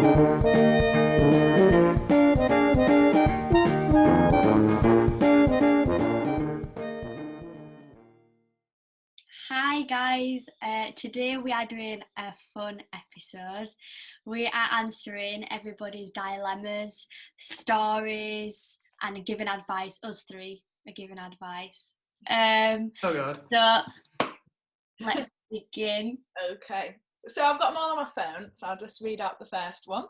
Hi guys, today we are doing a fun episode. We are answering everybody's dilemmas, stories, and giving advice. Us three are giving advice. Oh God. So let's begin. Okay, so I've got them all on my phone, so I'll just read out the first one.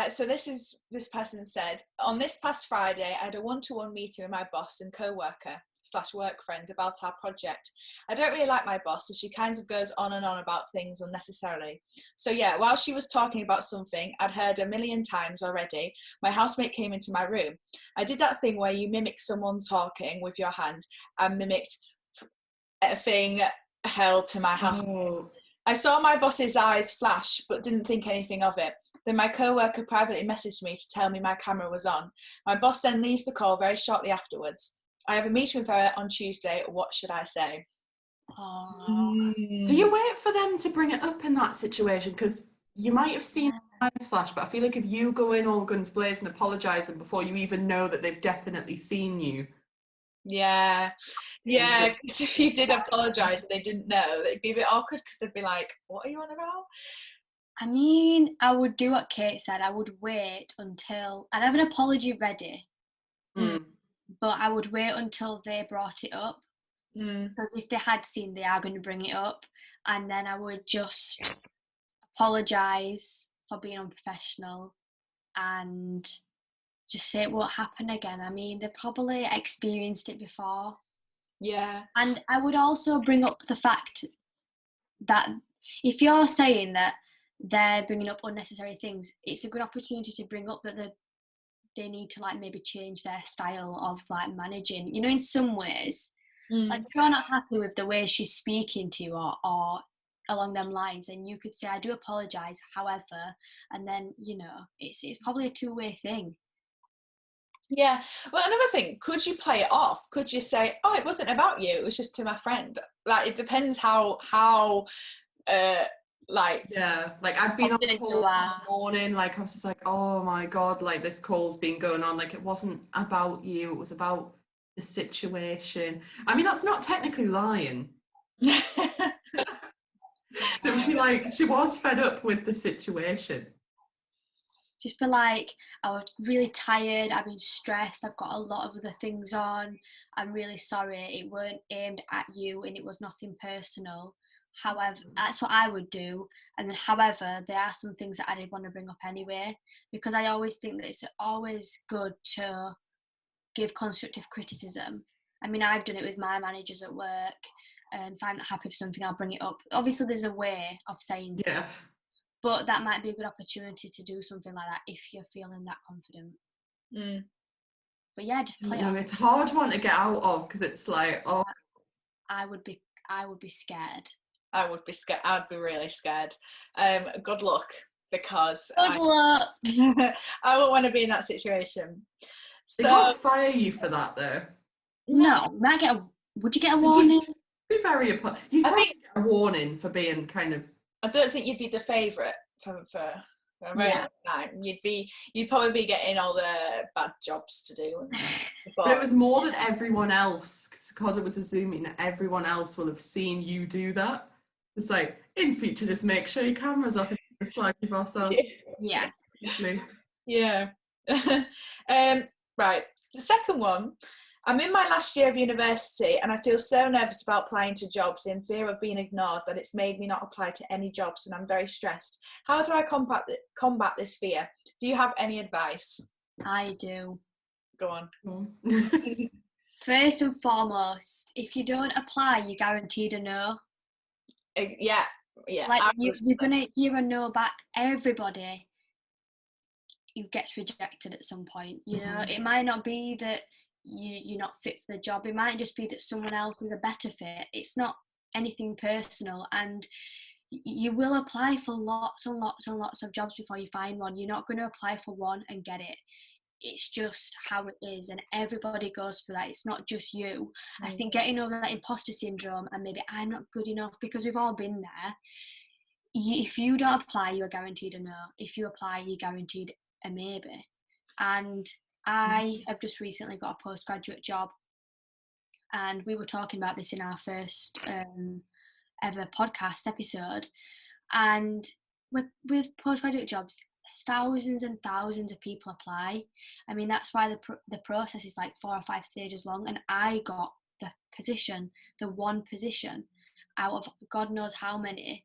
So this person said, on this past Friday, I had a one-to-one meeting with my boss and co-worker / work friend about our project. I don't really like my boss, as she kind of goes on and on about things unnecessarily. So yeah, while she was talking about something I'd heard a million times already, my housemate came into my room. I did that thing where you mimic someone talking with your hand and mimicked a thing held to my housemate. Oh. I saw my boss's eyes flash, but didn't think anything of it. Then my co-worker privately messaged me to tell me my camera was on. My boss then leaves the call very shortly afterwards. I have a meeting with her on Tuesday. What should I say? Do you wait for them to bring it up in that situation? Because you might have seen the eyes flash, but I feel like if you go in all guns blazing apologising before you even know that they've definitely seen you. Yeah, because if you did apologise and they didn't know, it'd be a bit awkward because they'd be like, what are you on about? I mean, I would do what Kate said. I would wait until I'd have an apology ready, but I would wait until they brought it up. Because if they had seen, they are going to bring it up, and then I would just apologise for being unprofessional and just say it won't happen again. I mean, they probably experienced it before. Yeah. And I would also bring up the fact that if you're saying that they're bringing up unnecessary things, it's a good opportunity to bring up that they need to like maybe change their style of like managing, you know, in some ways. Like if you're not happy with the way she's speaking to you or along them lines, then you could say, I do apologise, however, and then, you know, it's probably a two-way thing. Yeah. Well, another thing, could you play it off? Could you say, oh, it wasn't about you, it was just to my friend? Like, it depends how like... Yeah, like I've been on calls in the morning, like I was just like, oh my God, like this call's been going on, like it wasn't about you, it was about the situation. I mean, that's not technically lying. So be like, she was fed up with the situation. Just be like, I was really tired, I've been stressed, I've got a lot of other things on, I'm really sorry, it weren't aimed at you and it was nothing personal. However, that's what I would do. And then, however, there are some things that I did want to bring up anyway, because I always think that it's always good to give constructive criticism. I mean, I've done it with my managers at work, and if I'm not happy with something, I'll bring it up. Obviously, there's a way of saying yeah, but that might be a good opportunity to do something like that if you're feeling that confident. But yeah, just play it off. It's a hard one to get out of because it's like, oh, I would be scared. I would be scared. I'd be really scared. Good luck, because good luck. I wouldn't want to be in that situation. They can't fire you for that though. No, would you get a warning? Just be very you probably get a warning for being kind of. I don't think you'd be the favourite for a very long time. You'd probably be getting all the bad jobs to do. But it was more than everyone else, because it was assuming that everyone else will have seen you do that. It's like, in future, just make sure your camera's off and just like your boss off. Yeah. Yeah. Right. The second one. I'm in my last year of university and I feel so nervous about applying to jobs in fear of being ignored that it's made me not apply to any jobs, and I'm very stressed. How do I combat this fear? Do you have any advice? I do. Go on. First and foremost, if you don't apply, you're guaranteed a no. Yeah. Like you're gonna hear a no back. Everybody gets rejected at some point. You know, it might not be that you're not fit for the job. It might just be that someone else is a better fit. It's not anything personal, and you will apply for lots and lots and lots of jobs before you find one. You're not going to apply for one and get it. It's just how it is, and everybody goes through that. It's not just you. I think getting over that imposter syndrome and maybe I'm not good enough, because we've all been there, if you don't apply, you're guaranteed a no. If you apply, you're guaranteed a maybe. And I have just recently got a postgraduate job, and we were talking about this in our first ever podcast episode. And with postgraduate jobs, thousands and thousands of people apply. I mean, that's why the process is like 4 or 5 stages long, and I got the one position out of God knows how many.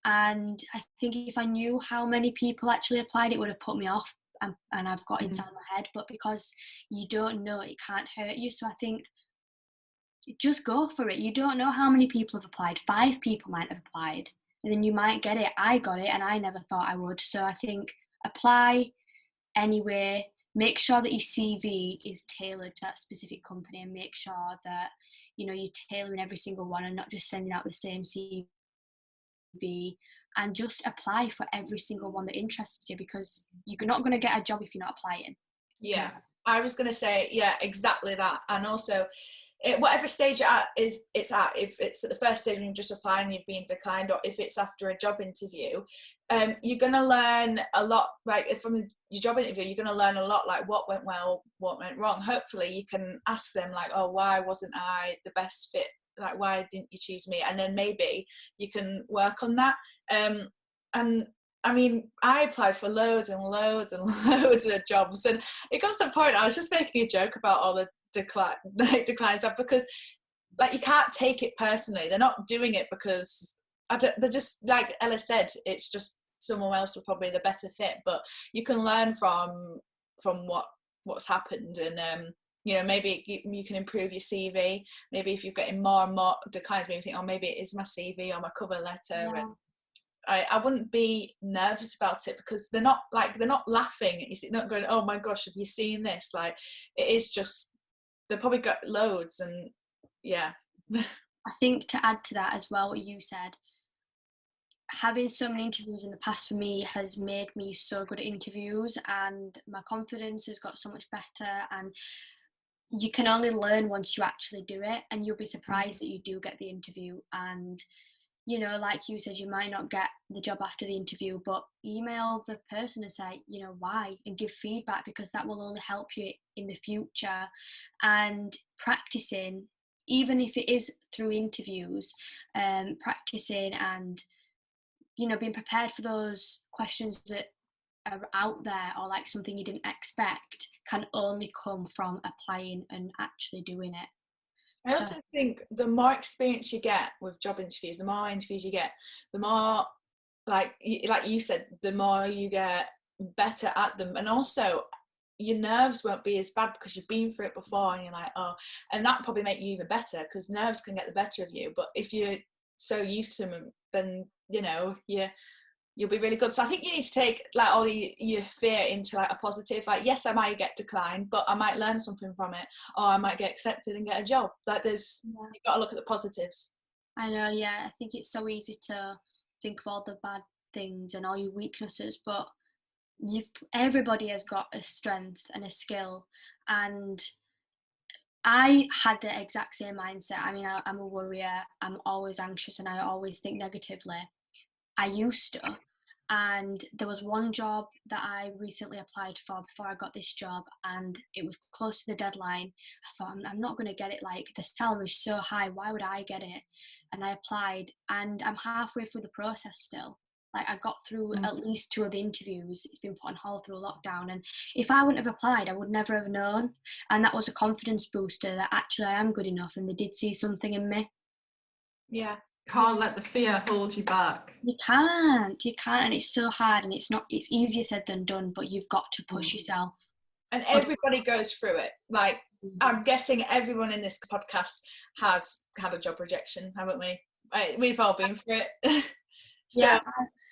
And I think if I knew how many people actually applied, it would have put me off, and I've got inside my head. But because you don't know, it can't hurt you. So I think just go for it. You don't know how many people have applied. 5 people might have applied, and then you might get it. I got it, and I never thought I would. So I think apply anyway. Make sure that your CV is tailored to that specific company, and make sure that you're tailoring every single one and not just sending out the same CV. And just apply for every single one that interests you, because you're not going to get a job if you're not applying. Yeah, I was going to say, yeah, exactly that. And also, whatever stage it's at, if it's at the first stage and you've just applied and you've been declined, or if it's after a job interview, you're going to learn a lot. Like from your job interview, you're going to learn a lot, like what went well, what went wrong. Hopefully you can ask them like, oh, why wasn't I the best fit? Like, why didn't you choose me? And then maybe you can work on that. And I mean, I applied for loads and loads and loads of jobs, and it got to the point I was just making a joke about all the declines up, because like you can't take it personally. They're not doing it because they're just, like Ella said, it's just someone else was probably the better fit. But you can learn from what's happened, and maybe you can improve your CV. Maybe if you're getting more and more declines, maybe you think, oh, maybe it is my CV or my cover letter. Yeah. And I wouldn't be nervous about it, because they're not laughing. It's not going, oh my gosh, have you seen this? Like, it is just, they've probably got loads. And yeah. I think to add to that as well, what you said, having so many interviews in the past for me has made me so good at interviews, and my confidence has got so much better. And you can only learn once you actually do it, and you'll be surprised that you do get the interview. And like you said, you might not get the job after the interview, but email the person and say, why, and give feedback, because that will only help you in the future. And practicing, even if it is through interviews, practicing and, being prepared for those questions that are out there, or like something you didn't expect, can only come from applying and actually doing it. I also think the more experience you get with job interviews, the more interviews you get, the more, like you said, the more you get better at them. And also your nerves won't be as bad because you've been through it before, and you're like, oh, and that probably make you even better, because nerves can get the better of you. But if you're so used to them, then you'll be really good. So I think you need to take like all your fear into like a positive. Like, yes, I might get declined, but I might learn something from it, or I might get accepted and get a job. Like, you've got to look at the positives. I know, yeah. I think it's so easy to think of all the bad things and all your weaknesses, but everybody has got a strength and a skill. And I had the exact same mindset. I mean, I'm a worrier. I'm always anxious, and I always think negatively. I used to. And there was one job that I recently applied for before I got this job, and it was close to the deadline. I thought, I'm not going to get it. Like, the salary is so high, why would I get it? And I applied, and I'm halfway through the process still. Like, I got through at least 2 of the interviews. It's been put on hold through lockdown, and if I wouldn't have applied, I would never have known. And that was a confidence booster that actually I am good enough, and they did see something in me. Yeah. Can't let the fear hold you back. You can't, and it's so hard, and it's easier said than done, but you've got to push yourself. And everybody goes through it. Like, I'm guessing everyone in this podcast has had a job rejection, haven't we? We've all been through it. So, yeah,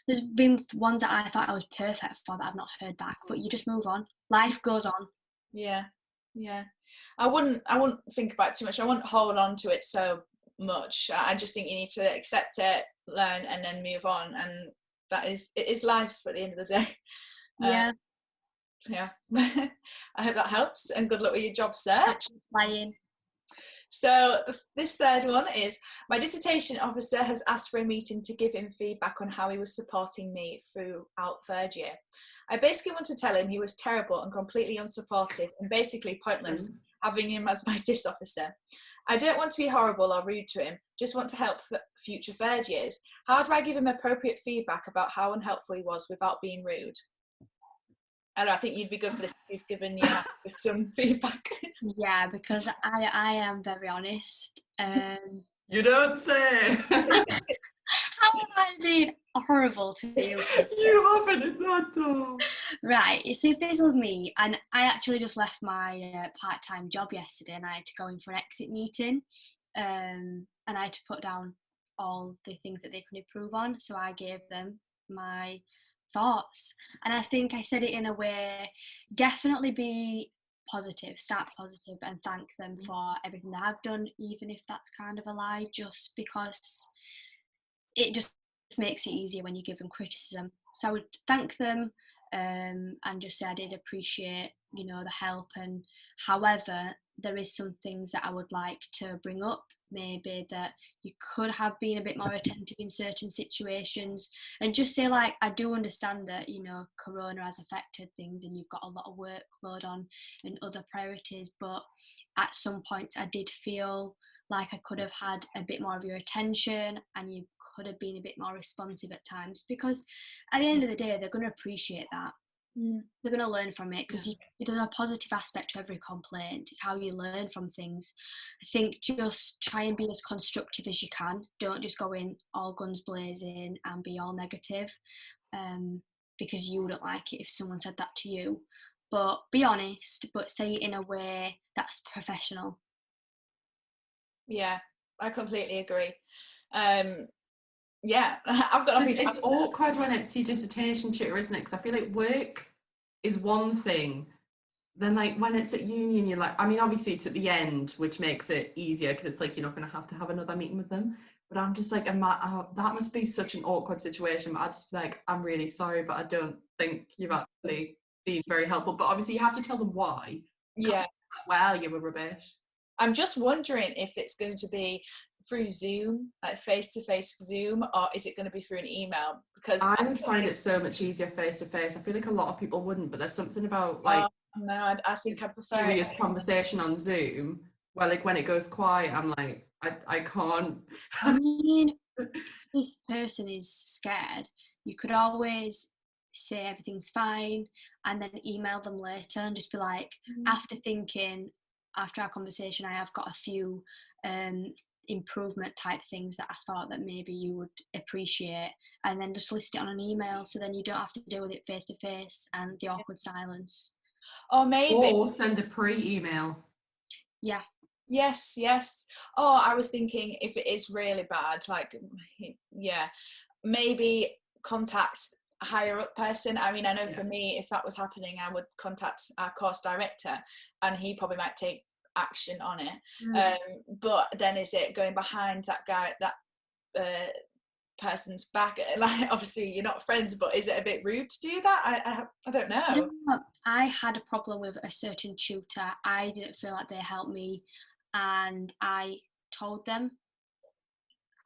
there's been ones that I thought I was perfect for that I've not heard back, but you just move on. Life goes on. Yeah. I wouldn't think about it too much. I wouldn't hold on to it so much. I just think you need to accept it, learn, and then move on. And it is life at the end of the day. Yeah. I hope that helps, and good luck with your job search. Flying. So this third one is, my dissertation officer has asked for a meeting to give him feedback on how he was supporting me throughout third year. I basically want to tell him he was terrible and completely unsupportive and basically pointless having him as my dis officer. I don't want to be horrible or rude to him, just want to help future third years. How do I give him appropriate feedback about how unhelpful he was without being rude? And I think you'd be good for this if you've given you some feedback. Yeah, because I am very honest. You don't say. How have I been horrible to you? You haven't in that though. Right, so if this was me, and I actually just left my part-time job yesterday and I had to go in for an exit meeting, and I had to put down all the things that they could improve on, so I gave them my thoughts. And I think I said it in a way, definitely be positive, start positive and thank them for everything they have done, even if that's kind of a lie, just because it just makes it easier when you give them criticism. So I would thank them and just say I did appreciate, the help. And however, there is some things that I would like to bring up, maybe that you could have been a bit more attentive in certain situations, and just say, like, I do understand that, Corona has affected things and you've got a lot of workload on and other priorities, but at some points I did feel like I could have had a bit more of your attention and you could have been a bit more responsive at times, because at the end of the day they're going to appreciate that. They're going to learn from it, because there's a positive aspect to every complaint. It's how you learn from things. I think just try and be as constructive as you can. Don't just go in all guns blazing and be all negative, because you wouldn't like it if someone said that to you. But be honest, but say it in a way that's professional. Yeah, I completely agree. Yeah, I've got nothing to It's awkward when it's your dissertation tutor, isn't it? Because I feel like work is one thing, then like when it's at uni, you're like, I mean, obviously it's at the end, which makes it easier because it's like you're not going to have another meeting with them. But I'm just like, that must be such an awkward situation. But I just like, I'm really sorry, but I don't think you've actually been very helpful. But obviously you have to tell them why. Yeah. Well, you were rubbish. I'm just wondering if it's going to be through Zoom, like face-to-face Zoom, or is it going to be through an email? Because I would find it so much easier face-to-face. I feel like a lot of people wouldn't, but there's something about like no, I think I prefer serious conversation on Zoom where like when it goes quiet, I'm like, I can't. I mean, if this person is scared, you could always say everything's fine and then email them later and just be like, after our conversation, I have got a few improvement type things that I thought that maybe you would appreciate, and then just list it on an email, so then you don't have to deal with it face to face and the awkward silence. Or send a pre-email. Yeah. Yes. Oh, I was thinking if it is really bad, like, maybe contact a higher up person. I mean, I know for me, if that was happening, I would contact our course director and he probably might take action on it. But then is it going behind that guy, that person's back? Like, obviously you're not friends, but is it a bit rude to do that? I don't know. I had a problem with a certain tutor. I didn't feel like they helped me, and I told them,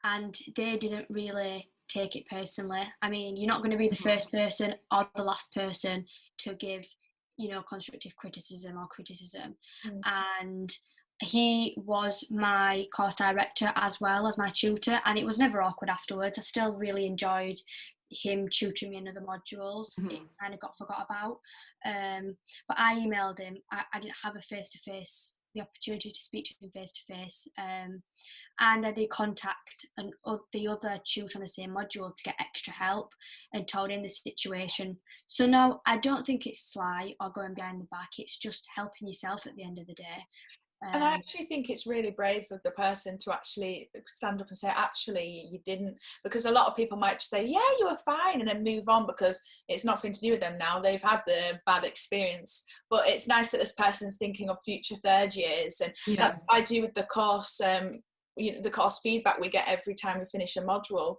and they didn't really take it personally. I mean, you're not going to be the first person or the last person to give, constructive criticism. And he was my course director as well as my tutor, and it was never awkward afterwards. I still really enjoyed him tutoring me in other modules. It kind of got forgot about. But I emailed him. I didn't have the opportunity to speak to him face to face. And I did contact the other tutor on the same module to get extra help and told him the situation. So no, I don't think it's sly or going behind the back. It's just helping yourself at the end of the day. And I actually think it's really brave of the person to actually stand up and say, actually, you didn't, because a lot of people might just say, yeah, you were fine, and then move on because it's nothing to do with them now. They've had the bad experience. But it's nice that this person's thinking of future third years. And that's what I do with the course, the course feedback we get every time we finish a module.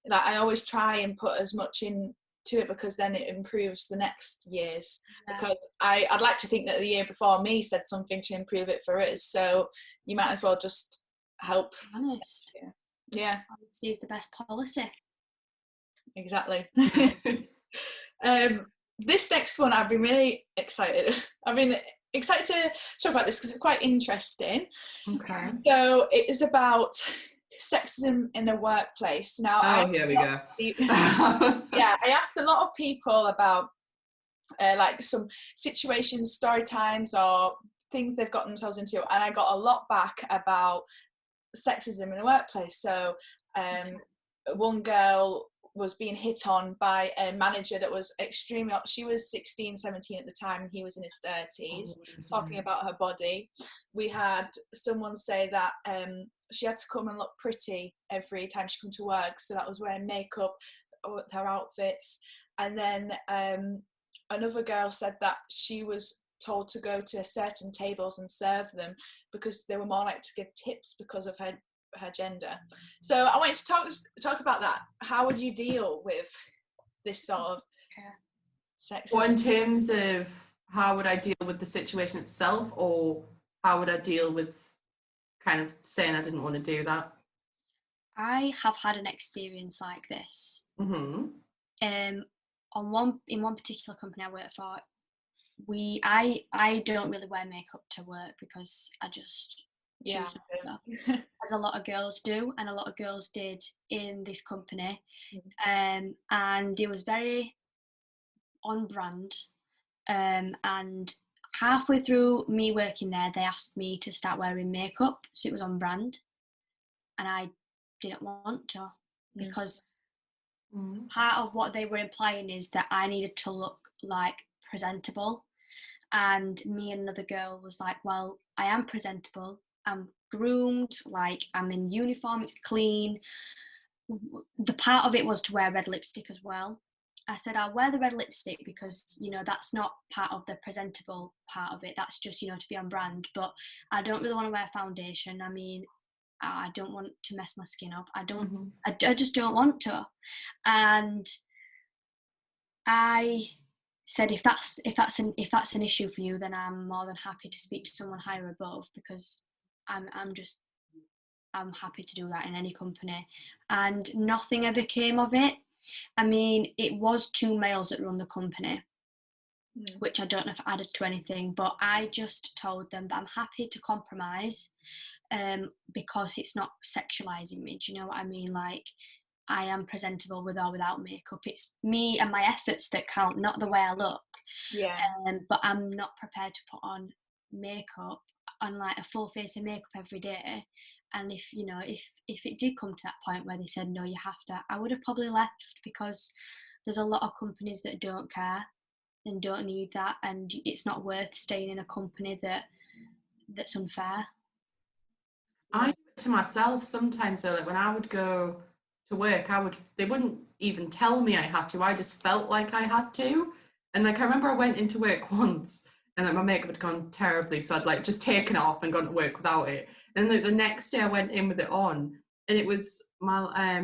Like, I always try and put as much in to it, because then it improves the next years. Because I'd like to think that the year before me said something to improve it for us, so you might as well just help. Honest. Yeah, honesty is the best policy. Exactly. This next one, I've been really excited. I've been excited to talk about this because it's quite interesting. Okay. So it is about sexism in the workplace. Now, here we go. Yeah, I asked a lot of people about like some situations, story times, or things they've got themselves into, and I got a lot back about sexism in the workplace. So one girl was being hit on by a manager that was extremely, she was 16, 17 at the time, and he was in his 30s, talking about her body. We had someone say that she had to come and look pretty every time she came to work, so that was wearing makeup with her outfits. And then another girl said that she was told to go to certain tables and serve them because they were more likely to give tips because of her gender. So I wanted to talk about that. How would you deal with this sort of sexism? Well, in terms of how would I deal with the situation itself, or how would I deal with kind of saying I didn't want to do that? I have had an experience like this. Mm-hmm. In one particular company I work for, I don't really wear makeup to work because I just choose not to, as a lot of girls do, and a lot of girls did in this company. And it was very on brand. And halfway through me working there, they asked me to start wearing makeup, so it was on brand, and I didn't want to, because part of what they were implying is that I needed to look like presentable. And me and another girl was like, well, I am presentable, I'm groomed, like I'm in uniform, it's clean. The part of it was to wear red lipstick as well. I said, I'll wear the red lipstick because, you know, that's not part of the presentable part of it. That's just, you know, to be on brand. But I don't really want to wear foundation. I mean, I don't want to mess my skin up. I just don't want to. And I said, if that's an issue for you, then I'm more than happy to speak to someone higher above, because I'm happy to do that in any company. And nothing ever came of it. I mean, it was 2 males that run the company, which I don't know if added to anything, but I just told them that I'm happy to compromise, because it's not sexualizing me. Do you know what I mean? Like, I am presentable with or without makeup. It's me and my efforts that count, not the way I look. Yeah. But I'm not prepared to put on makeup, on like a full face of makeup every day. And if it did come to that point where they said, no, you have to, I would have probably left, because there's a lot of companies that don't care and don't need that, and it's not worth staying in a company that's unfair. I do it to myself sometimes, though. Like when I would go to work, they wouldn't even tell me I had to. I just felt like I had to. And like I remember I went into work once, and like my makeup had gone terribly, so I'd like just taken it off and gone to work without it. And like the next day I went in with it on, and it was my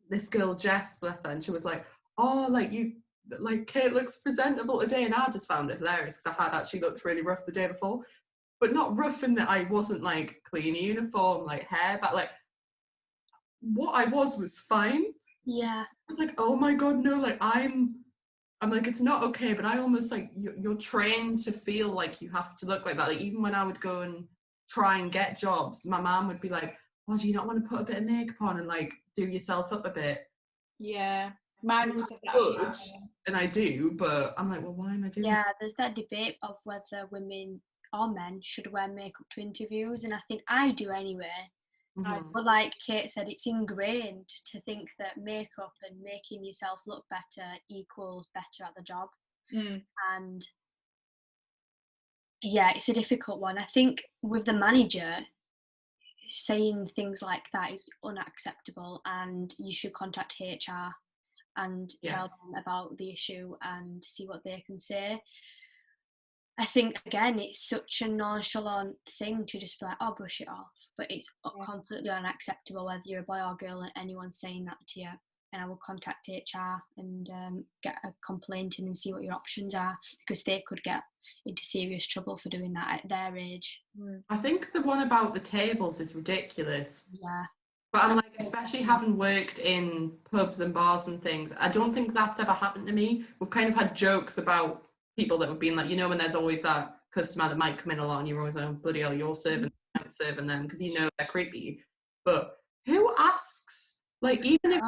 this girl Jess, bless her, and she was like, oh, like you, like Kate looks presentable today. And I just found it hilarious because I had actually looked really rough the day before, but not rough in that I wasn't like clean uniform, like hair, but like what I was fine. Yeah. I was like, oh my god, no, like I'm like, it's not okay, but I almost like you're trained to feel like you have to look like that. Like even when I would go and try and get jobs, my mom would be like, oh, do you not want to put a bit of makeup on and like do yourself up a bit? Yeah, my mum said that. Good, and I do, but I'm like, well, why am I doing Yeah, there's that debate of whether women or men should wear makeup to interviews, and I think I do anyway. But like Kate said, it's ingrained to think that makeup and making yourself look better equals better at the job. And yeah, it's a difficult one. I think with the manager, saying things like that is unacceptable, and you should contact HR and tell them about the issue and see what they can say. I think, again, it's such a nonchalant thing to just be like, oh, brush it off. But it's completely unacceptable whether you're a boy or girl and anyone's saying that to you. and I would contact HR and get a complaint in and see what your options are, because they could get into serious trouble for doing that at their age. I think the one about the tables is ridiculous. Yeah. But I'm like, especially having worked in pubs and bars and things, I don't think that's ever happened to me. We've kind of had jokes about people that have been like, when there's always that customer that might come in a lot and you're always like, oh, bloody hell, you're serving them because they're creepy. But who asks? Like, even if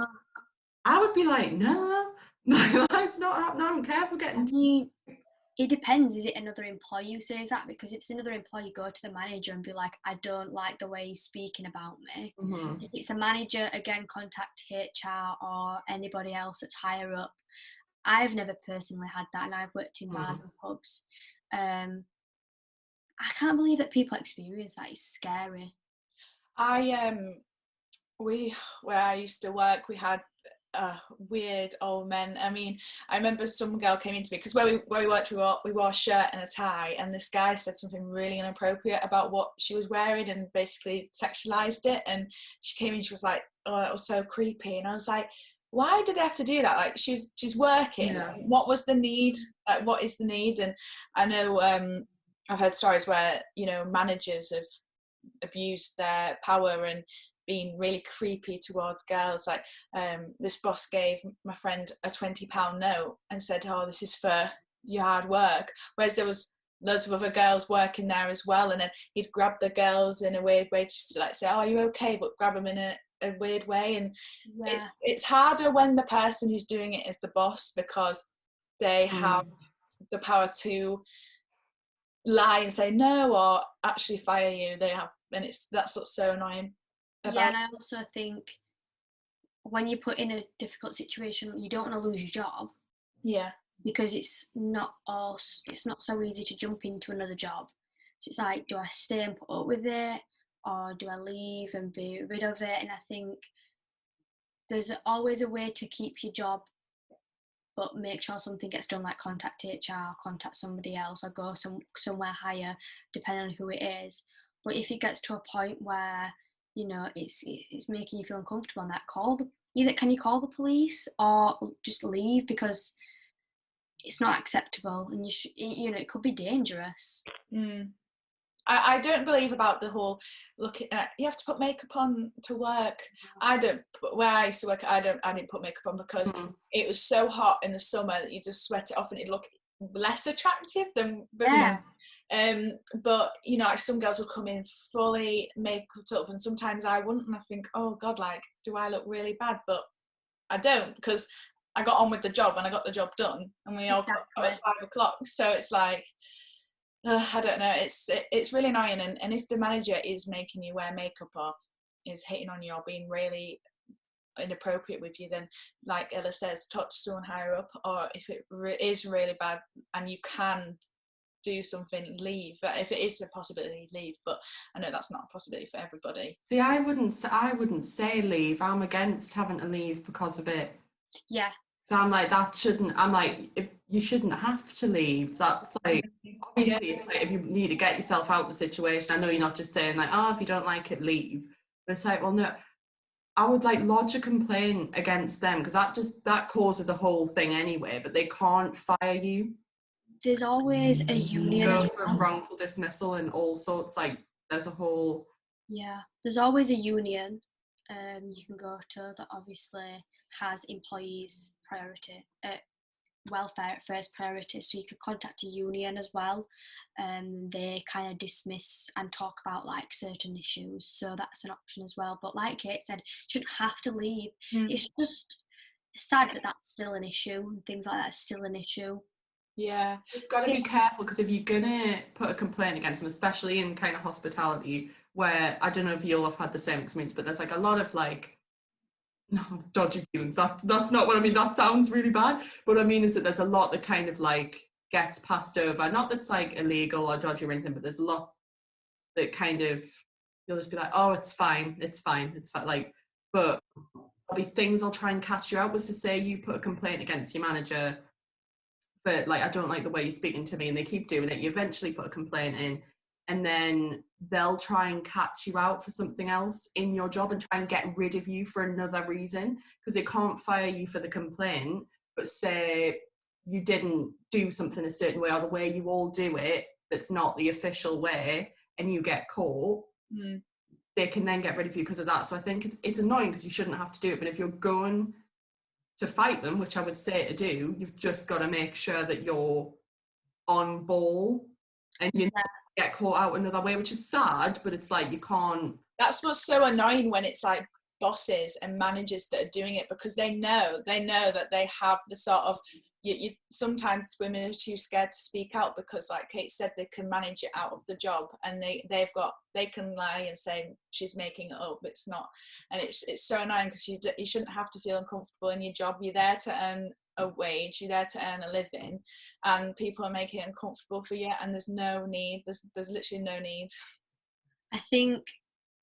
I would be like, no, that's not happening. I don't care if we're getting. It depends. Is it another employee who says that? Because if it's another employee, go to the manager and be like, I don't like the way he's speaking about me. Mm-hmm. If it's a manager, again, contact HR or anybody else that's higher up. I've never personally had that, and I've worked in bars and pubs. I can't believe that people experience that. It's scary. Where I used to work, we had weird old men. I mean, I remember some girl came into me because where we worked, we wore a shirt and a tie, and this guy said something really inappropriate about what she was wearing and basically sexualized it. And she came in, she was like, "Oh, that was so creepy." And I was like, "Why did they have to do that? Like, she's working. Yeah. What was the need? Like, what is the need?" And I know I've heard stories where managers have abused their power and been really creepy towards girls. Like this boss gave my friend a £20 note and said, "Oh, this is for your hard work," whereas there was loads of other girls working there as well, and then he'd grab the girls in a weird way, just to like say, "Oh, are you okay?" but grab them in a weird way. And it's harder when the person who's doing it is the boss, because they have the power to lie and say no or actually fire you. They have, and that's what's so annoying about. Yeah, and I also think when you're put in a difficult situation, you don't want to lose your job. Yeah. Because it's not so easy to jump into another job. So it's like, do I stay and put up with it, or do I leave and be rid of it? And I think there's always a way to keep your job, but make sure something gets done, like contact HR, contact somebody else, or go somewhere higher, depending on who it is. But if it gets to a point where it's making you feel uncomfortable, and that either can you call the police or just leave, because it's not acceptable, and it could be dangerous. I don't believe about the whole looking at, you have to put makeup on to work. I don't. Where I used to work, I didn't put makeup on because it was so hot in the summer that you just sweat it off and it'd look less attractive than before. Yeah. But like some girls would come in fully makeup up, and sometimes I wouldn't, and I think, oh God, like, do I look really bad? But I don't, because I got on with the job and I got the job done, and we all got at 5:00. So it's like, I don't know. It's really annoying, and if the manager is making you wear makeup or is hitting on you or being really inappropriate with you, then, like Ella says, talk to someone higher up, or if it is really bad and you can do something, leave. If it is a possibility, leave. But I know that's not a possibility for everybody. See, I wouldn't say leave. I'm against having to leave because of it. Yeah. So I'm like, you shouldn't have to leave. That's like, obviously it's like, if you need to get yourself out of the situation, I know you're not just saying like, oh, if you don't like it, leave. But it's like, well, no, I would like lodge a complaint against them, because that causes a whole thing anyway, but they can't fire you. There's always a union. Go for wrongful dismissal and all sorts, like there's a whole. Yeah, there's always a union you can go to that obviously has employees priority, welfare at first priority. So you could contact a union as well, and they kind of dismiss and talk about like certain issues. So that's an option as well. But like Kate said, you shouldn't have to leave. It's just sad that that's still an issue, and things like that are still an issue. Yeah, just got to be careful, because if you're gonna put a complaint against them, especially in kind of hospitality, where I don't know if you'll have had the same experience, but there's like a lot of like dodgy dealings. That's not what I mean. That sounds really bad. But what I mean is that there's a lot that kind of like gets passed over. Not that's like illegal or dodgy or anything, but there's a lot that kind of, you'll just be like, oh, it's fine. Like, but there'll be things I'll try and catch you out with, to say you put a complaint against your manager for like, I don't like the way you're speaking to me, and they keep doing it. You eventually put a complaint in, and then they'll try and catch you out for something else in your job and try and get rid of you for another reason, because they can't fire you for the complaint, but say you didn't do something a certain way, or the way you all do it that's not the official way, and you get caught, they can then get rid of you because of that. So I think it's annoying because you shouldn't have to do it, but if you're going to fight them, which I would say to do, you've just got to make sure that you're on ball and you get caught out another way, which is sad, but it's like you can't. That's what's so annoying when it's like bosses and managers that are doing it, because they know that they have the sort of, you sometimes women are too scared to speak out because, like Kate said, they can manage it out of the job, and they can lie and say she's making it up, it's not. And it's so annoying because you shouldn't have to feel uncomfortable in your job. You're there to earn a wage, you're there to earn a living, and people are making it uncomfortable for you, and there's no need, there's literally no need. I think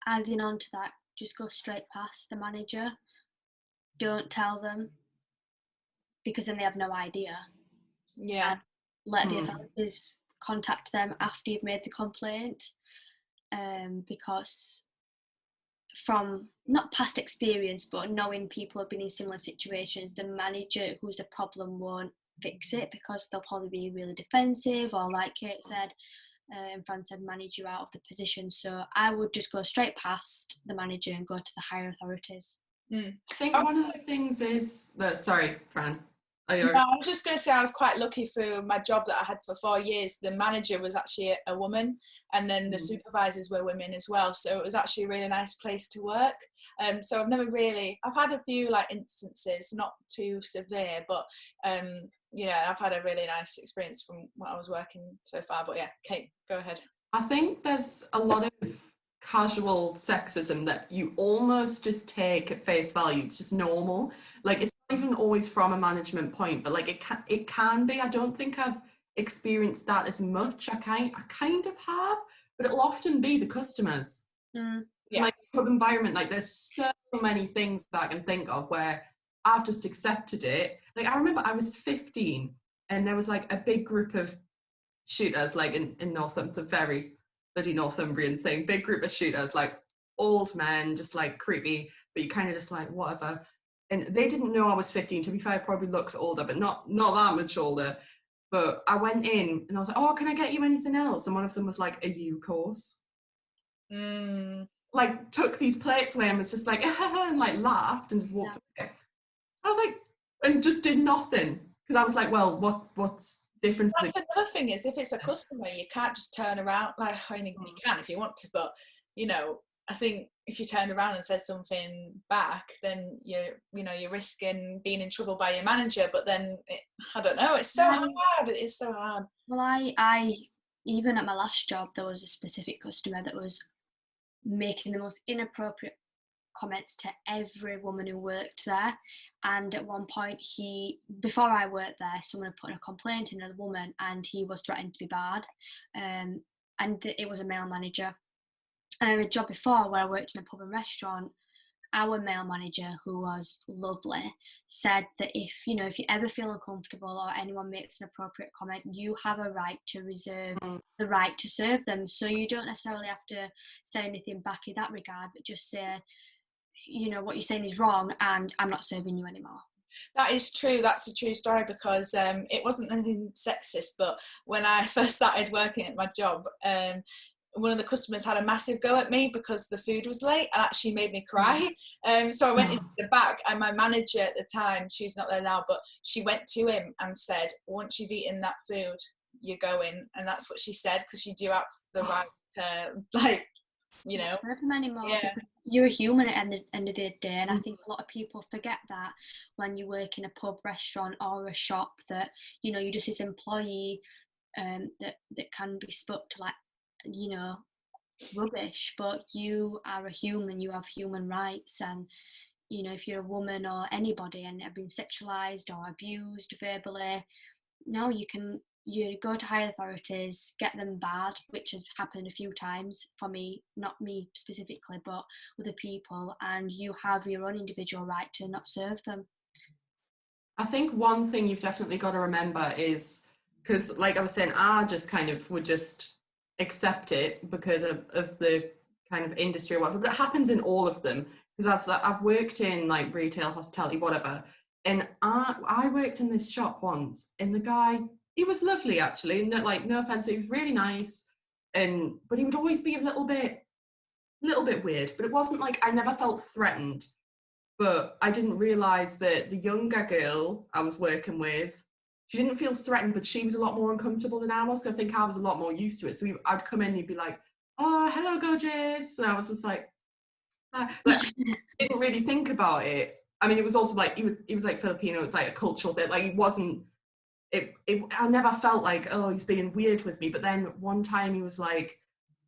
adding on to that, just go straight past the manager. Don't tell them, because then they have no idea. Yeah. And let the authorities contact them after you've made the complaint, because from not past experience, but knowing people have been in similar situations, the manager who's the problem won't fix it, because they'll probably be really defensive, or like Kate said, and Fran said, manage you out of the position. So I would just go straight past the manager and go to the higher authorities. I think one of the things is that, sorry, Fran. No, I was just going to say I was quite lucky for my job that I had for 4 years. The manager was actually a woman, and then the supervisors were women as well. So it was actually a really nice place to work. So I've had a few like instances, not too severe, but I've had a really nice experience from what I was working so far. But yeah, Kate, go ahead. I think there's a lot of casual sexism that you almost just take at face value. It's just normal. Like, it's not even always from a management point, but like it can be. I don't think I've experienced that as much. I kind of have, but it'll often be the customers. Yeah. Like, pub environment, like there's so many things that I can think of where I've just accepted it. Like, I remember I was 15 and there was like a big group of shooters, like in Northampton, a very bloody Northumbrian thing, big group of shooters, like old men, just like creepy, but you kind of just like, whatever. And they didn't know I was 15. To be fair, I probably looked older, but not that much older. But I went in and I was like, oh, can I get you anything else? And one of them was like, a U course. Like, took these plates away and was just like, and like laughed and just walked away. I was like, and just did nothing. Because I was like, well, what's difference? That's another thing, is if it's a customer, you can't just turn around. Like, I mean, you can if you want to, but I think if you turned around and said something back, then you're risking being in trouble by your manager. But then I don't know, it's so hard. It is so hard. Well, I even at my last job, there was a specific customer that was making the most inappropriate comments to every woman who worked there. And at one point, before I worked there, someone had put a complaint in, a woman, and he was threatened to be barred. And it was a male manager. And I had a job before where I worked in a pub and restaurant. Our male manager, who was lovely, said that if you ever feel uncomfortable or anyone makes an appropriate comment, you have a right to reserve the right to serve them. So you don't necessarily have to say anything back in that regard, but just say, what you're saying is wrong and I'm not serving you anymore. That is true. That's a true story, because it wasn't anything sexist, but when I first started working at my job, one of the customers had a massive go at me because the food was late, and actually made me cry. So I went into the back, and my manager at the time, she's not there now, but she went to him and said, once you've eaten that food, you're going. And that's what she said, because you do have the right to, like, serve them anymore. Yeah. You're a human at the end of the day, and I think a lot of people forget that when you work in a pub, restaurant, or a shop, that you're just this employee that can be spoke to like rubbish, but you are a human. You have human rights, and if you're a woman or anybody and have been sexualized or abused verbally, no, you go to higher authorities, get them barred, which has happened a few times for me, not me specifically, but other people, and you have your own individual right to not serve them. I think one thing you've definitely got to remember is, because like I was saying, I just kind of would just accept it because of the kind of industry or whatever, but it happens in all of them. Because I've worked in like retail, hospitality, whatever, and I worked in this shop once, and the guy, he was lovely actually, and no offense, he was really nice, but he would always be a little bit weird. But it wasn't like, I never felt threatened, but I didn't realise that the younger girl I was working with, she didn't feel threatened, but she was a lot more uncomfortable than I was, because I think I was a lot more used to it. So I'd come in and he'd be like, oh, hello, gorgeous. And I was just like I didn't really think about it. I mean, it was also like, he was like Filipino, it's like a cultural thing. Like, it wasn't, I never felt like, oh, he's being weird with me. But then one time he was like,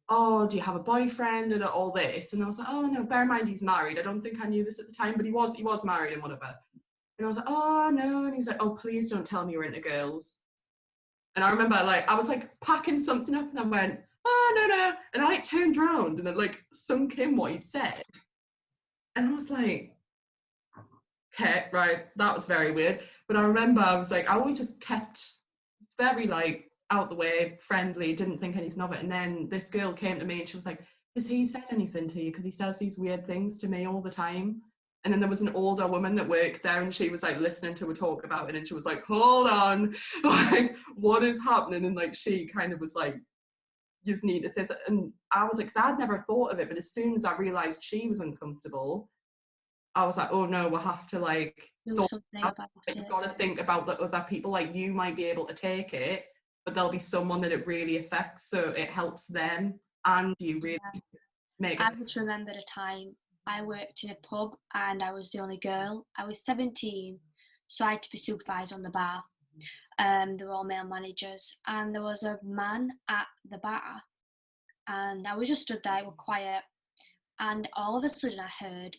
oh, do you have a boyfriend and all this? And I was like, oh no, bear in mind he's married. I don't think I knew this at the time, but he was married and whatever. And I was like, oh no. And he was like, oh, please don't tell me you're into girls. And I remember like, I was like packing something up and I went, oh no. And I like turned around and it like sunk in what he'd said. And I was like, okay, right, that was very weird. But I remember I was like, I always just kept very like out the way, friendly, didn't think anything of it. And then this girl came to me and she was like, has he said anything to you? Because he says these weird things to me all the time. And then there was an older woman that worked there and she was like listening to her talk about it and she was like, hold on, like, what is happening? And like, she kind of was like, you just need to say so. And I was like, because I'd never thought of it, but as soon as I realised she was uncomfortable, I was like, oh no, we'll have to like, do something about you've it. got to think about the other people. Like, you might be able to take it, but there'll be someone that it really affects, so it helps them and you really make I just remembered a time I worked in a pub and I was the only girl. I was 17, so I had to be supervised on the bar. They were all male managers, and there was a man at the bar, and I was just stood there, we were quiet, and all of a sudden I heard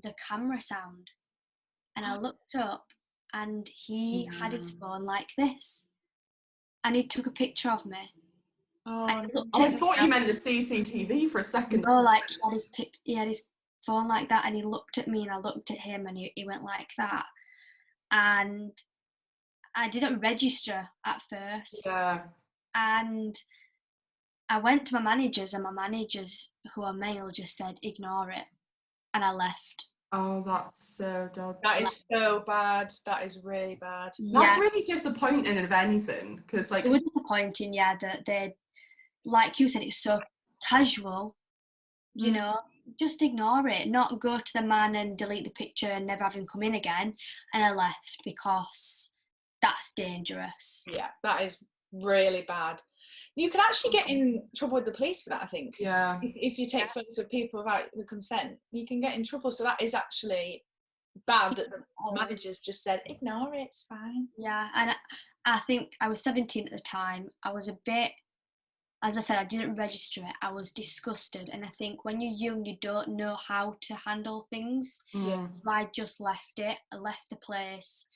the camera sound, and I looked up, and he had his phone like this, and he took a picture of me. Oh, I thought you meant the CCTV for a second. No, like he had his phone like that, and he looked at me, and I looked at him, and he went like that, and I didn't register at first. Yeah. And I went to my managers, and my managers, who are male, just said, ignore it. And I left. Oh, that's so dodgy. that is so bad. That is really bad. That's really disappointing, if anything, because like, it was disappointing, yeah, that they, like you said, it's so casual, you know, just ignore it, not go to the man and delete the picture and never have him come in again. And I left because that's dangerous. Yeah, that is really bad. You can actually get in trouble with the police for that, I think. Yeah. If you take photos of people without the consent, you can get in trouble. So that is actually bad that the managers just said, ignore it, it's fine. Yeah, and I think I was 17 at the time. I was a bit, as I said, I didn't register it. I was disgusted. And I think when you're young, you don't know how to handle things. Yeah. So I just left it. I left the place.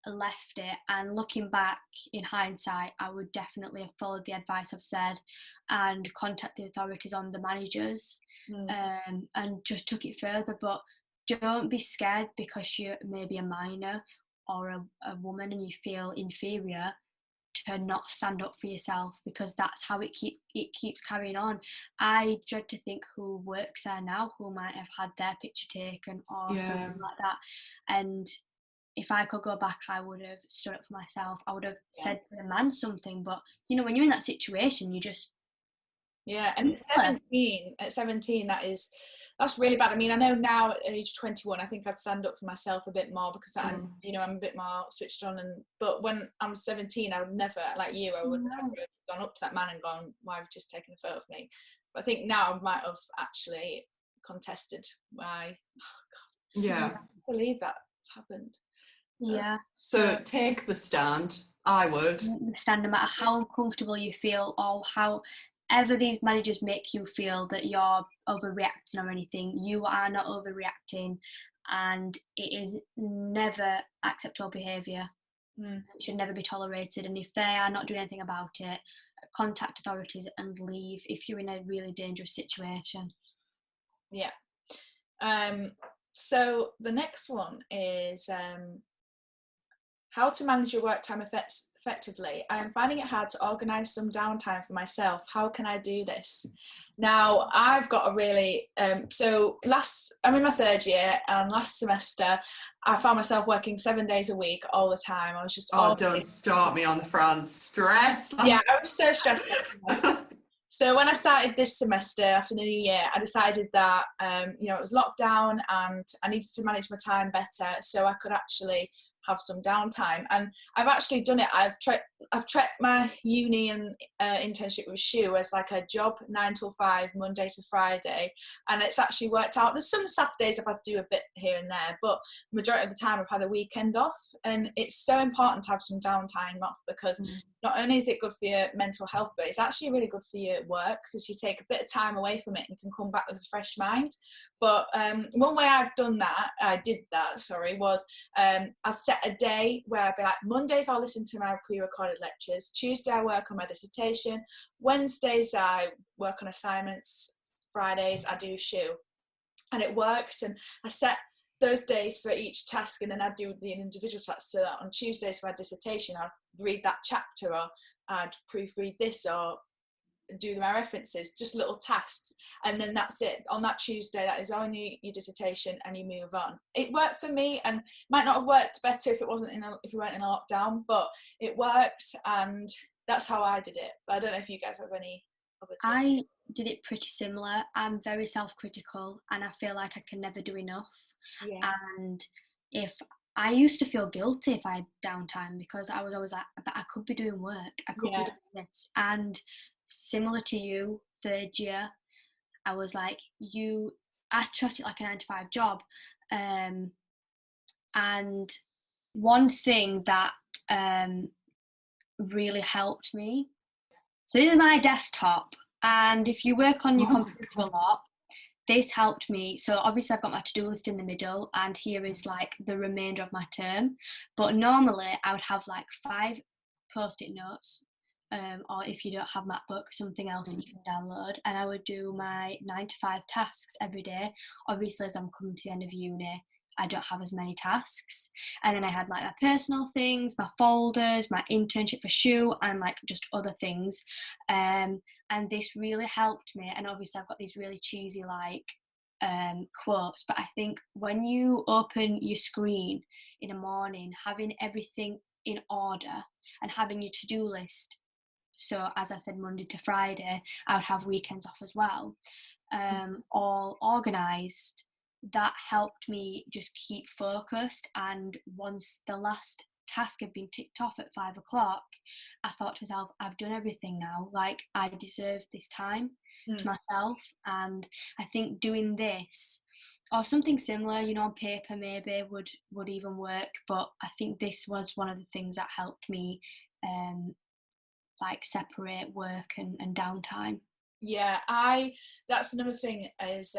I left it. And looking back in hindsight, I would definitely have followed the advice I've said and contacted the authorities on the managers and just took it further. But don't be scared because you're maybe a minor or a woman and you feel inferior to not stand up for yourself, because that's how it keeps carrying on. I dread to think who works there now who might have had their picture taken or something like that. And if I could go back, I would have stood up for myself. I would have said to the man something. But you know, when you're in that situation, you just and at 17 that's really bad. I mean, I know now at age 21 I think I'd stand up for myself a bit more because I'm a bit more switched on, but when I'm 17 I would never, like you, I would never have gone up to that man and gone, why have you just taken a photo of me? But I think now I might have actually contested why. Oh God, I can't believe that's happened. So take the stand. I would stand, no matter how uncomfortable you feel or however these managers make you feel that you're overreacting or anything. You are not overreacting, and it is never acceptable behaviour. It should never be tolerated, and if they are not doing anything about it, contact authorities and leave if you're in a really dangerous situation. So the next one is how to manage your work time effectively. I am finding it hard to organise some downtime for myself. How can I do this? Now, I've got a really, I'm in my third year, and last semester I found myself working 7 days a week all the time. I was just... Oh, don't start me on the Fran stress. Yeah, I was so stressed last semester. So when I started this semester after the new year, I decided that, it was lockdown and I needed to manage my time better so I could actually have some downtime. And I've actually done it. I've treated my uni and internship with Shoo as like a job, 9 till 5, Monday to Friday. And it's actually worked out. There's some Saturdays I've had to do a bit here and there, but majority of the time I've had a weekend off. And it's so important to have some downtime off, because not only is it good for your mental health, but it's actually really good for your work, because you take a bit of time away from it and you can come back with a fresh mind. But one way I did that, was I set a day where I'd be like, Mondays I'll listen to my pre-recorded lectures, Tuesday I work on my dissertation, Wednesdays I work on assignments, Fridays I do Shoo. And it worked, and I set those days for each task, and then I'd do the individual tasks. So that on Tuesdays for my dissertation, I'd read that chapter, or I'd proofread this, or do my references, just little tasks, and then that's it. On that Tuesday, that is only your dissertation, and you move on. It worked for me, and might not have worked better if we weren't in a lockdown, but it worked, and that's how I did it. But I don't know if you guys have any other tips. I did it pretty similar. I'm very self-critical, and I feel like I can never do enough. Yeah. And if I used to feel guilty if I had downtime, because I was always like, but I could be doing work, I could be doing this. And similar to you, third year, I was like, I treat it like a 9 to 5 job. And one thing that really helped me, so this is my desktop, and if you work on your computer a lot, this helped me. So obviously I've got my to-do list in the middle, and here is like the remainder of my term. But normally I would have like 5 post-it notes, or if you don't have MacBook, something else that you can download, and I would do my 9 to 5 tasks every day. Obviously, as I'm coming to the end of uni, I don't have as many tasks. And then I had like my personal things, my folders, my internship for Shoo, and like just other things. And this really helped me. And obviously I've got these really cheesy like quotes, but I think when you open your screen in the morning, having everything in order and having your to-do list, so as I said, Monday to Friday, I would have weekends off as well, all organised, that helped me just keep focused. And once the last task had been ticked off at 5 o'clock, I thought to myself, I've done everything now, like I deserve this time to myself. And I think doing this or something similar, on paper maybe would even work, but I think this was one of the things that helped me like separate work and downtime. Yeah, that's another thing is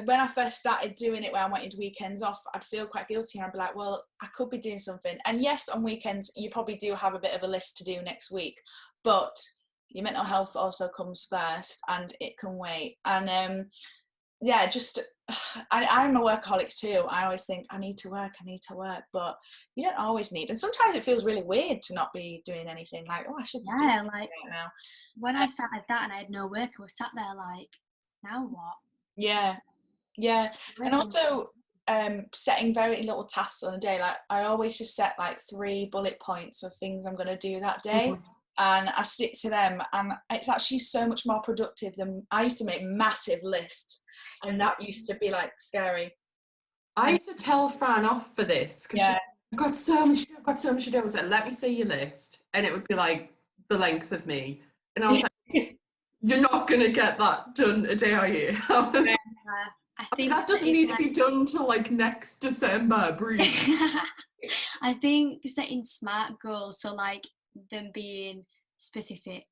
when I first started doing it, where I wanted weekends off, I'd feel quite guilty, and I'd be like, well, I could be doing something. And yes, on weekends you probably do have a bit of a list to do next week, but your mental health also comes first, and it can wait. And I'm a workaholic too. I always think I need to work, but you don't always need. And sometimes it feels really weird to not be doing anything. Like, oh, I should be doing like right now. When I started that and I had no work, I was sat there like, now what? Yeah. And also setting very little tasks on a day. Like I always just set like 3 bullet points of things I'm going to do that day. And I stick to them, and it's actually so much more productive than I used to make massive lists, and that used to be like scary. I used to tell Fran off for this because I've got so much to do. I was like, let me see your list, and it would be like the length of me, and I was like, you're not gonna get that done a day, are you? I think that doesn't need to be done till like next December. Breathe. I think setting SMART goals, so like them being specific,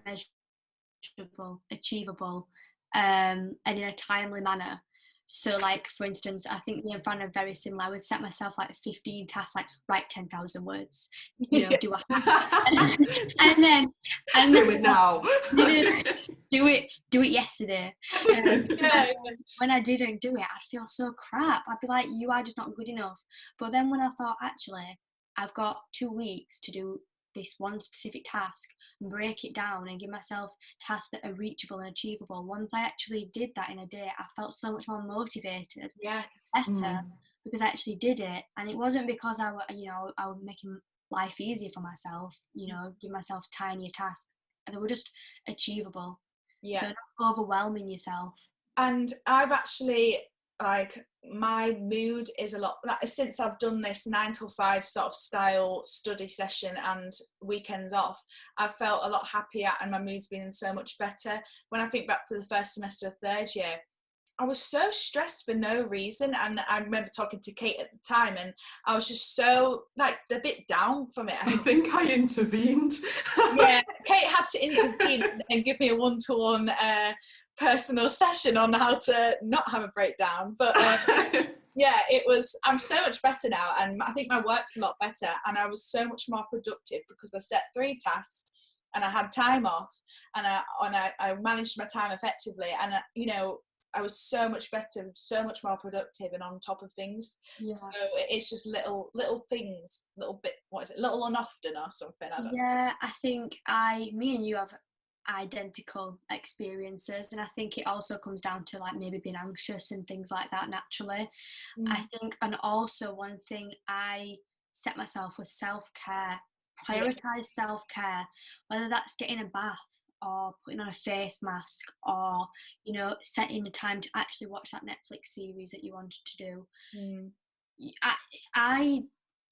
measurable, achievable, and in a timely manner. So like, for instance, I think me and Fran are very similar. I would set myself like 15 tasks, like write 10,000 words, do and then do it now. do it yesterday. When I didn't do it, I'd feel so crap. I'd be like, you are just not good enough. But then when I thought, actually, I've got 2 weeks to do this one specific task and break it down and give myself tasks that are reachable and achievable. Once I actually did that in a day, I felt so much more motivated, Yes. better, because I actually did it. And it wasn't because I was making life easier for myself, give myself tinier tasks. And they were just achievable. Yeah. So not overwhelming yourself. And I've actually, like, my mood is a lot, like, since I've done this 9 till 5 sort of style study session and weekends off, I've felt a lot happier and my mood's been so much better. When I think back to the first semester of third year, I was so stressed for no reason, and I remember talking to Kate at the time, and I was just so, like, a bit down from it. I think I intervened. Yeah, Kate had to intervene and give me a one-to-one personal session on how to not have a breakdown. But yeah, I'm so much better now, and I think my work's a lot better, and I was so much more productive because I set 3 tasks and I had time off, and I managed my time effectively, and I was so much better, so much more productive and on top of things. Yeah. So it's just little things, little unoften or something. I don't know. I think me and you have identical experiences, and I think it also comes down to like maybe being anxious and things like that naturally. I think, and also one thing I set myself was self-care. Prioritize self-care, whether that's getting a bath or putting on a face mask, or setting the time to actually watch that Netflix series that you wanted to do.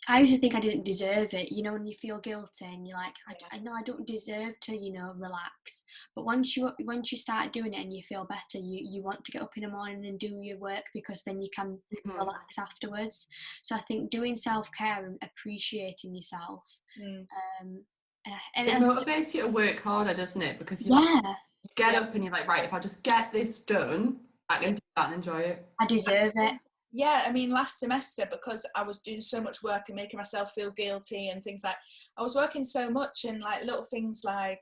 I used to think I didn't deserve it, when you feel guilty and you're like, I know I don't deserve to, relax. But once you start doing it and you feel better, you want to get up in the morning and do your work, because then you can relax afterwards. So I think doing self-care and appreciating yourself. It motivates you to work harder, doesn't it? Because you get up and you're like, right, if I just get this done, I can do that and enjoy it. I deserve it. Yeah, I mean, last semester, because I was doing so much work and making myself feel guilty and things like, I was working so much, and like little things like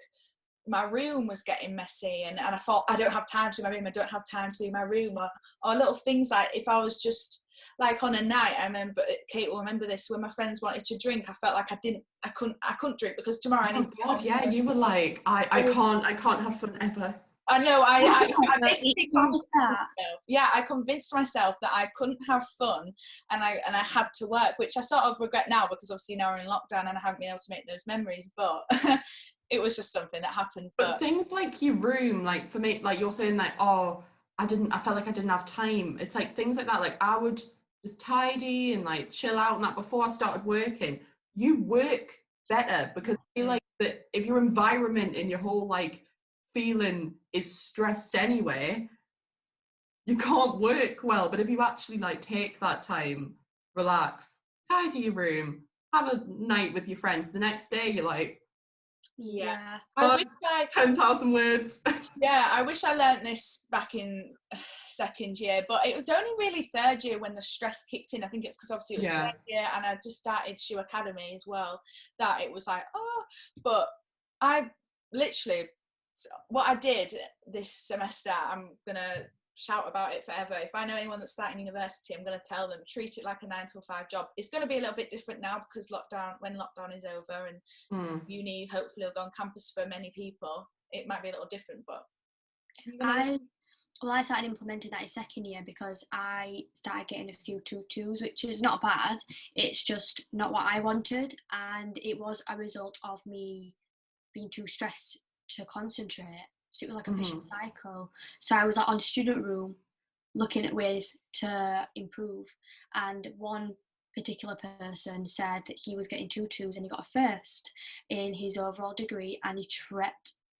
my room was getting messy, and I thought, I don't have time to do my room, I don't have time to do my room, or little things like, if I was just like on a night, I remember, Kate will remember this, when my friends wanted to drink, I felt like I couldn't drink because tomorrow I need to. Oh God, yeah, you were like, I can't have fun ever. I know, I basically I convinced myself that I couldn't have fun, and I had to work, which I sort of regret now, because obviously now we're in lockdown and I haven't been able to make those memories, but it was just something that happened. But things like your room, like for me, like you're saying like, oh, I felt like I didn't have time. It's like things like that, like I would just tidy and like chill out and that before I started working. You work better because I feel like that if your environment and your whole like feeling is stressed anyway, you can't work well. But if you actually like take that time, relax, tidy your room, have a night with your friends, the next day you're like, I wish 10,000 words. Yeah, I wish I learnt this back in second year, but it was only really third year when the stress kicked in. I think it's because obviously it was third year and I just started Shoe Academy as well, that it was like, but I literally, what I did this semester, I'm going to shout about it forever. If I know anyone that's starting university, I'm going to tell them, treat it like a 9 till 5 job. It's going to be a little bit different now because when lockdown is over and uni hopefully will go on campus for many people, it might be a little different, but I started implementing that in second year because I started getting a few 2-2s, which is not bad. It's just not what I wanted, and it was a result of me being too stressed to concentrate. So it was like a vicious cycle. So I was like on student room looking at ways to improve, and one particular person said that he was getting 2-2s and he got a first in his overall degree, and he treated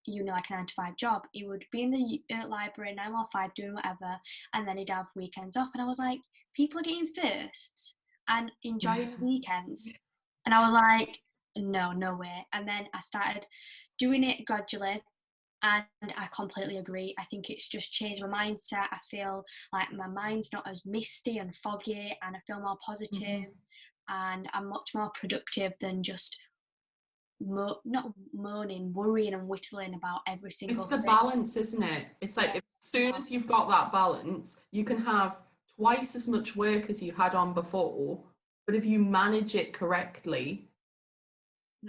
uni like a 9 to 5 job. He would be in the library 9 or 5 doing whatever, and then he'd have weekends off. And I was like, people are getting firsts and enjoying the weekends, and I was like, no way. And then I started doing it gradually, and I completely agree. I think it's just changed my mindset. I feel like my mind's not as misty and foggy, and I feel more positive, and I'm much more productive than just not moaning, worrying and whittling about every single thing. It's the thing. balance, isn't it? It's like as soon as you've got that balance, you can have twice as much work as you had on before, But if you manage it correctly,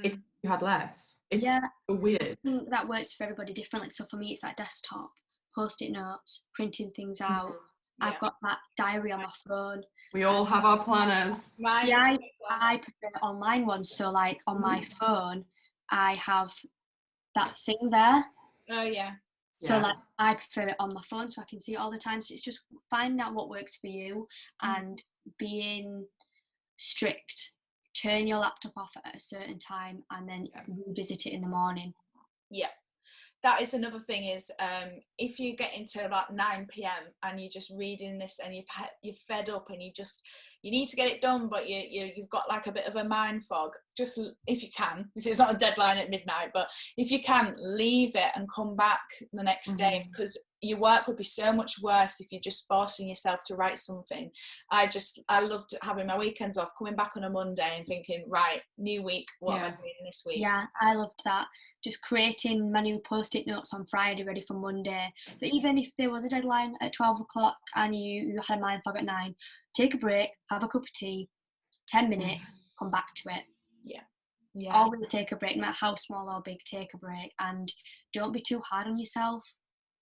it's you had less. It's so weird. I think that works for everybody differently. So for me, it's that desktop, post-it notes, printing things out. I've got that diary on my phone. We all have our planners. See, I prefer online ones. So like on my phone, I have that thing there. Oh yeah. So like I prefer it on my phone so I can see it all the time. So it's just finding out what works for you and being strict. Turn your laptop off at a certain time and then revisit it in the morning. Yeah. That is another thing is if you get into about 9 p.m. and you're just reading this and you're fed up and you need to get it done, but you've got like a bit of a mind fog, just if you can, if it's not a deadline at midnight, but if you can, leave it and come back the next day, because your work would be so much worse if you're just forcing yourself to write something. I loved having my weekends off, coming back on a Monday and thinking, right, new week, what am I doing this week? Yeah, I loved that. Just creating my new post-it notes on Friday ready for Monday. But even if there was a deadline at 12 o'clock and you had a mind fog at 9, take a break, have a cup of tea, 10 minutes, come back to it. Yeah. Always take a break, no matter how small or big, take a break, and don't be too hard on yourself.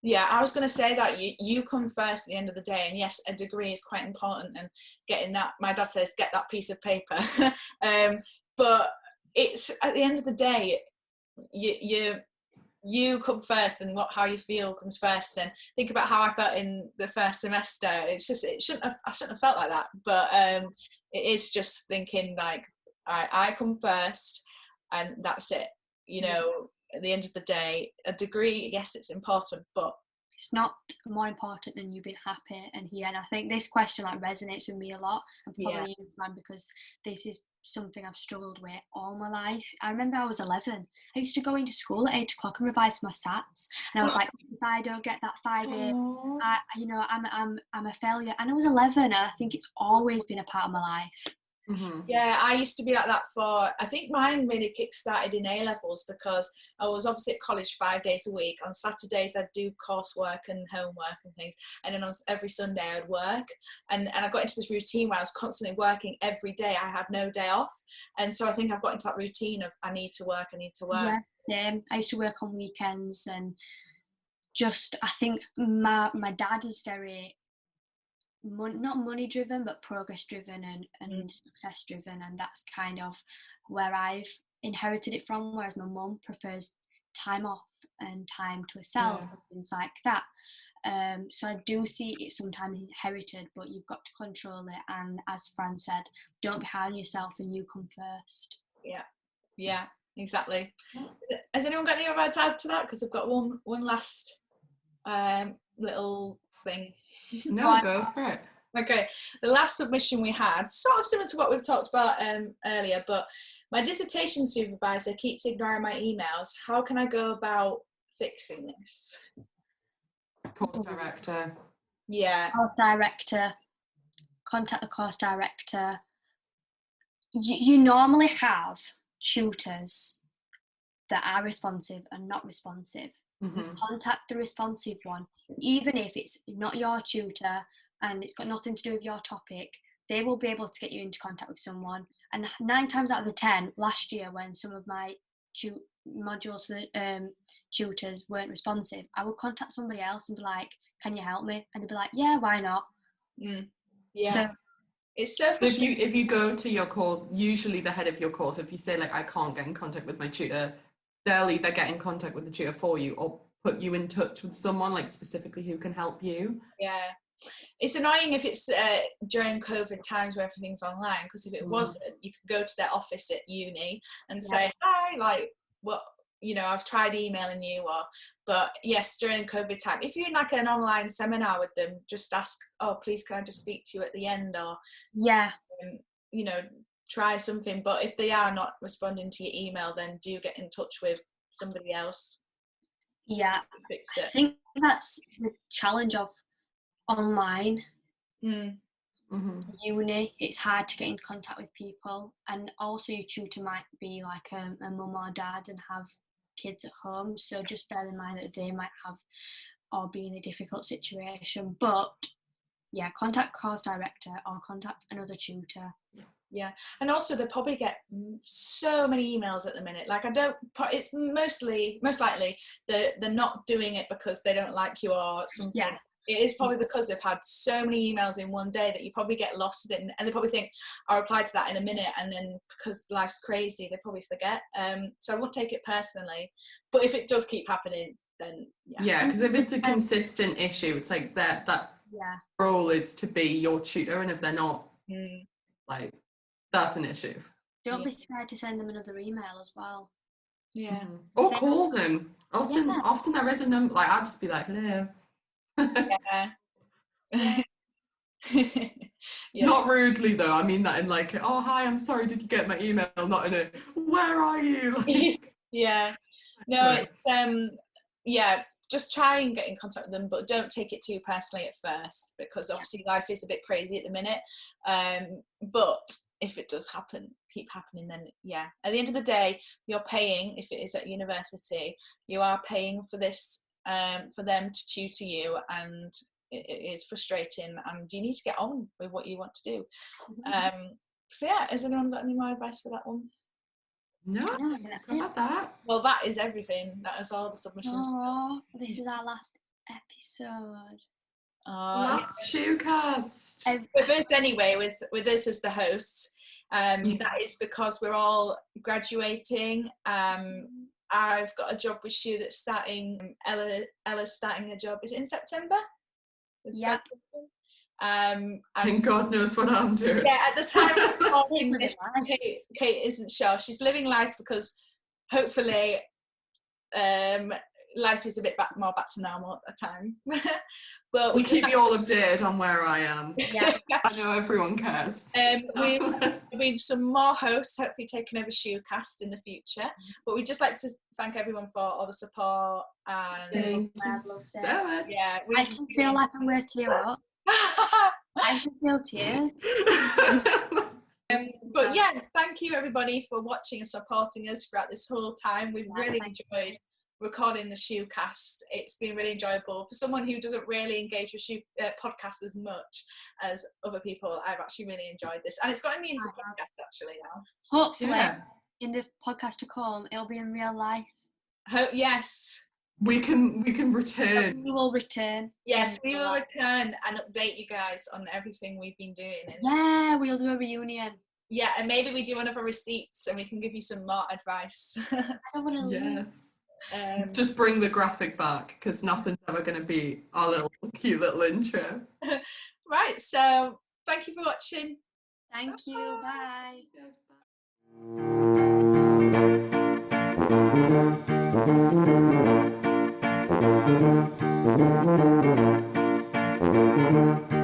Yeah, I was going to say that you come first at the end of the day, and yes, a degree is quite important, and getting that, my dad says, get that piece of paper. But it's at the end of the day, you come first, and how you feel comes first. And think about how I felt in the first semester. I shouldn't have felt like that, but it is just thinking like, I come first, and that's it. You know, at the end of the day, a degree, yes, it's important, but it's not more important than you being happy and here. And I think this question like resonates with me a lot, and probably you, Fran, because this is something I've struggled with all my life. I remember I was 11. I used to go into school at 8 o'clock and revise for my SATs, and I was like, if I don't get that 5A, I'm a failure. And I was 11, and I think it's always been a part of my life. Yeah, I used to be like that I think mine really kick-started in A-levels, because I was obviously at college 5 days a week. On Saturdays I'd do coursework and homework and things, and then every Sunday I'd work, and I got into this routine where I was constantly working every day. I had no day off, and so I think I've got into that routine of I need to work. Yeah, same. I used to work on weekends, and just I think my dad is very not money driven but progress driven and success driven, and that's kind of where I've inherited it from, whereas my mum prefers time off and time to herself and things like that. So I do see it sometimes inherited, but you've got to control it, and as Fran said, don't be hard on yourself and you come first. Yeah, exactly. Has anyone got any other to add to that? Because I've got one last little thing. No, go for it. Okay, the last submission we had, sort of similar to what we've talked about earlier, but my dissertation supervisor keeps ignoring my emails. How can I go about fixing this? Course director. Yeah. Course director. Contact the course director. You normally have tutors that are responsive and not responsive. Contact the responsive one, even if it's not your tutor and it's got nothing to do with your topic. They will be able to get you into contact with someone. And 9 times out of the 10, last year when some of my modules for tutors weren't responsive, I would contact somebody else and be like, can you help me? And they'd be like, yeah, why not? Yeah. So, it's so frustrating. If you go to your course, usually the head of your course, if you say like, I can't get in contact with my tutor, they'll either get in contact with the tutor for you or put you in touch with someone like specifically who can help you. Yeah, it's annoying if it's during COVID times where everything's online, because if it wasn't, you could go to their office at uni and say, hi, like, what, I've tried emailing you, but yes, during COVID time, if you're in like an online seminar with them, just ask, oh, please can I just speak to you at the end, or try something. But if they are not responding to your email, then do get in touch with somebody else. Yeah, fix it. I think that's the challenge of online. Uni, it's hard to get in contact with people, and also your tutor might be like a mum or dad and have kids at home, so just bear in mind that they might have or be in a difficult situation. But yeah, contact course director or contact another tutor. Yeah, and also they probably get so many emails at the minute. Like it's most likely they're not doing it because they don't like you or something. Yeah. It is probably because they've had so many emails in one day that you probably get lost in, and they probably think, I'll reply to that in a minute, and then because life's crazy, they probably forget. So I won't take it personally, but if it does keep happening, then yeah, because if it's a consistent issue, it's like that role is to be your tutor, and if they're not, like, that's an issue. Don't be scared to send them another email as well. Yeah. Or call them. Often there is a number, like, I'll just be like, hello. Yeah. Not rudely though, I mean that in like, oh hi, I'm sorry, did you get my email? Not in a, where are you? Like, yeah. No, it's just try and get in contact with them, but don't take it too personally at first, because obviously life is a bit crazy at the minute. But if it does keep happening, then at the end of the day, you're paying. If it is at university, you are paying for this, for them to tutor you, and it is frustrating, and you need to get on with what you want to do. So has anyone got any more advice for that one? No, that's it. That. Well, that is everything. That is all the submissions. Oh, this is our last episode. Last Shoocast. With us anyway, with us as the hosts, that is because we're all graduating. I've got a job with Shoo that's starting. Ella's starting a job. Is it in September? Yeah. And God knows what I'm doing. Yeah, at the time of recording this, Kate isn't sure. She's living life because hopefully life is a bit more back to normal at the time. But we'll keep you all updated on where I am. Yeah. I know everyone cares. We've some more hosts hopefully taking over Shoocast in the future. But we'd just like to thank everyone for all the support. And thank you so much. Yeah, I actually feel like I'm going to tear up. I should feel tears. But thank you everybody for watching and supporting us throughout this whole time. We've really enjoyed recording the Shoocast. It's been really enjoyable. For someone who doesn't really engage with podcasts as much as other people, I've actually really enjoyed this, and it's gotten me into podcasts actually now. Hopefully in the podcast to come it'll be in real life. Yes, we can return. We will return. Yes, we will return and update you guys on everything we've been doing. We'll do a reunion. Yeah, and maybe we do another receipts and we can give you some more advice. I don't want to leave. Just bring the graphic back, because nothing's ever going to be our little cute little intro. Right, so thank you for watching. Thank you. Bye. Yes, bye.